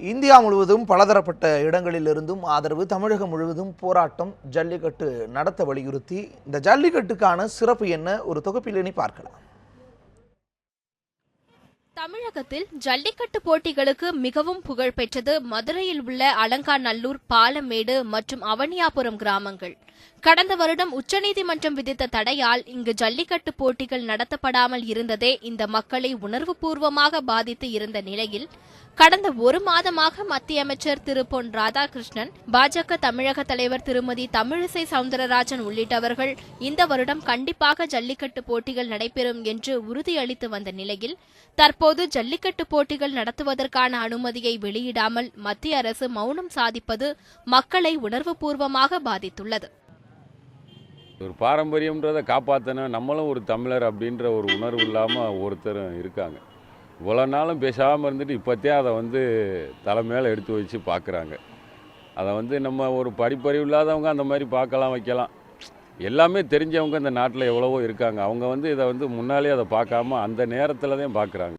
India முழுவதும் பலதரப்பட்ட இடங்களிலிருந்தும் ஆதரவு, தமிழகம் முழுவதும் போராட்டம், ஜல்லிக்கட்டு நடத்த வலியுறுத்தி. இந்த ஜல்லிக்கட்டுக்கான சிறப்பு என்ன, ஒரு தொகுப்பில் பார்க்கலாம். தமிழகத்தில் ஜல்லிக்கட்டு போட்டிகளுக்கு மிகவும் புகழ்பெற்றது மதுரையில் உள்ள அலங்காநல்லூர், பாலமேடு மற்றும் அவனியாபுரம் கிராமங்கள். கடந்த வருடம் உச்சநீதிமன்றம் விதித்த தடையால் இங்கு ஜல்லிக்கட்டு போட்டிகள் நடத்தப்படாமல் இருந்ததே இந்த மக்களை உணர்வுபூர்வமாக பாதித்து இருந்த நிலையில், கடந்த ஒரு மாதமாக மத்திய அமைச்சர் திரு பொன் ராதாகிருஷ்ணன், பாஜக தமிழக தலைவர் திருமதி தமிழிசை சவுந்தரராஜன் உள்ளிட்டவர்கள் இந்த வருடம் கண்டிப்பாக ஜல்லிக்கட்டு போட்டிகள் நடைபெறும் என்று உறுதியளித்து வந்த நிலையில், தற்போது ஜல்லிக்கட்டு போட்டிகள் நடத்துவதற்கான அனுமதியை வெளியிடாமல் மத்திய அரசு மௌனம் சாதிப்பது மக்களை உணர்வுபூர்வமாக பாதித்துள்ளது. ஒரு பாரம்பரியம்ன்றதை காப்பாற்றணும், நம்மளும் ஒரு தமிழர் அப்படின்ற ஒரு உணர்வு இல்லாமல் ஒருத்தரும் இருக்காங்க. இவ்வளோ நாளும் பேசாமல் இருந்துட்டு இப்போத்தையும் அதை தலைமையில எடுத்து வச்சு பார்க்குறாங்க. அதை நம்ம ஒரு படிப்பறிவு இல்லாதவங்க அந்த மாதிரி பார்க்கலாம், வைக்கலாம். எல்லாமே தெரிஞ்சவங்க இந்த நாட்டில் எவ்வளவோ இருக்காங்க. அவங்க இதை முன்னாலே அதை பார்க்காம அந்த நேரத்தில் தான் பார்க்குறாங்க.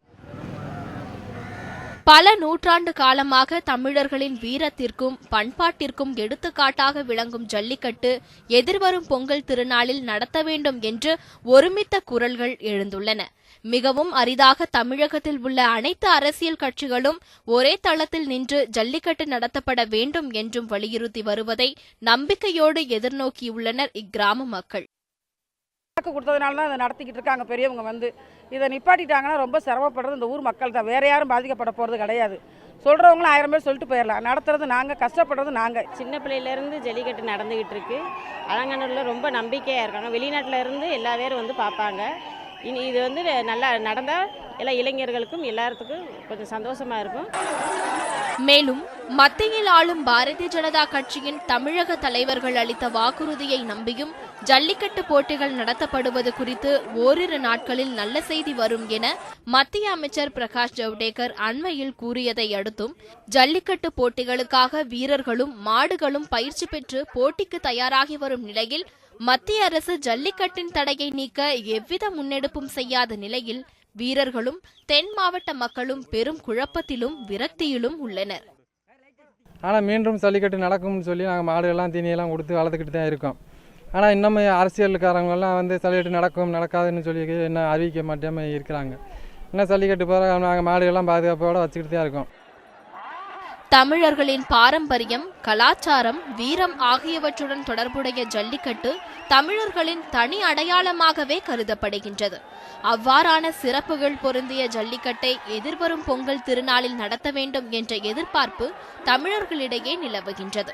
பல நூற்றாண்டு காலமாக தமிழர்களின் வீரத்திற்கும் பண்பாட்டிற்கும் எடுத்துக்காட்டாக விளங்கும் ஜல்லிக்கட்டு எதிர்வரும் பொங்கல் திருநாளில் நடத்த வேண்டும் என்று ஒருமித்த குரல்கள் எழுந்துள்ளன. மிகவும் அரிதாக தமிழகத்தில் உள்ள அனைத்து அரசியல் கட்சிகளும் ஒரே தளத்தில் நின்று ஜல்லிக்கட்டு நடத்தப்பட வேண்டும் என்றும் வலியுறுத்தி வருவதை நம்பிக்கையோடு எதிர்நோக்கியுள்ளனர் இக்கிராம மக்கள். கொடுத்ததுனால தான் அதை நடத்திக்கிட்டு இருக்காங்க. பெரியவங்க இதை நிப்பாட்டிட்டாங்கன்னா ரொம்ப சிரமப்படுறது இந்த ஊர் மக்கள் தான், வேற யாரும் பாதிக்கப்பட போகிறது கிடையாது. சொல்கிறவங்களும் 1000 பேர் சொல்லிட்டு போயிடலாம், நடத்துறது நாங்கள், கஷ்டப்படுறது நாங்கள். சின்ன பிள்ளையிலேருந்து ஜல்லிக்கட்டு நடந்துக்கிட்டு இருக்கு. அலங்காநல்லூரில் ரொம்ப நம்பிக்கையாக இருக்காங்க. வெளிநாட்டில் இருந்து எல்லா பேரும் பார்ப்பாங்க. இனி இது நல்லா நடந்தால் எல்லா இளைஞர்களுக்கும் எல்லாத்துக்கும் கொஞ்சம் சந்தோஷமாக இருக்கும். மேலும் மத்தியில் ஆளும் பாரதிய ஜனதா கட்சியின் தமிழக தலைவர்கள் அளித்த வாக்குறுதியை நம்பியும் ஜல்லிக்கட்டு போட்டிகள் நடத்தப்படுவது குறித்து ஓரிரு நாட்களில் நல்ல செய்தி வரும் என மத்திய அமைச்சர் பிரகாஷ் ஜவடேகர் அண்மையில் கூறியதை அடுத்தும், ஜல்லிக்கட்டு போட்டிகளுக்காக வீரர்களும் மாடுகளும் பயிற்சி பெற்று போட்டிக்கு தயாராகி வரும் நிலையில், மத்திய அரசு ஜல்லிக்கட்டின் தடையை நீக்க எவ்வித முன்னெடுப்பும் செய்யாத நிலையில் வீரர்களும் தென் மாவட்ட மக்களும் பெரும் குழப்பத்திலும் விரக்தியிலும் உள்ளனர். ஆனால் மீண்டும் ஜல்லிக்கட்டு நடக்கும்னு சொல்லி நாங்கள் மாடுகள்லாம் தீனியெல்லாம் கொடுத்து வளர்த்துக்கிட்டு தான் இருக்கோம். ஆனால் இன்னும் அரசியல்காரங்கெல்லாம் ஜல்லிக்கட்டு நடக்கும் நடக்காதுன்னு சொல்லி இன்னும் அறிவிக்க மாட்டாமல் இருக்கிறாங்க. இன்னும் ஜல்லிக்கட்டு போகிற நாங்கள் மாடுகள்லாம் பாதுகாப்போடு வச்சுக்கிட்டு தான் இருக்கோம். தமிழர்களின் பாரம்பரியம், கலாச்சாரம், வீரம் ஆகியவற்றுடன் தொடர்புடைய ஜல்லிக்கட்டு தமிழர்களின் தனி அடையாளமாகவே கருதப்படுகின்றது. அவ்வாறான சிறப்புகள் பொருந்திய ஜல்லிக்கட்டை எதிர்வரும் பொங்கல் திருநாளில் நடத்த வேண்டும் என்ற எதிர்பார்ப்பு தமிழர்களிடையே நிலவுகின்றது.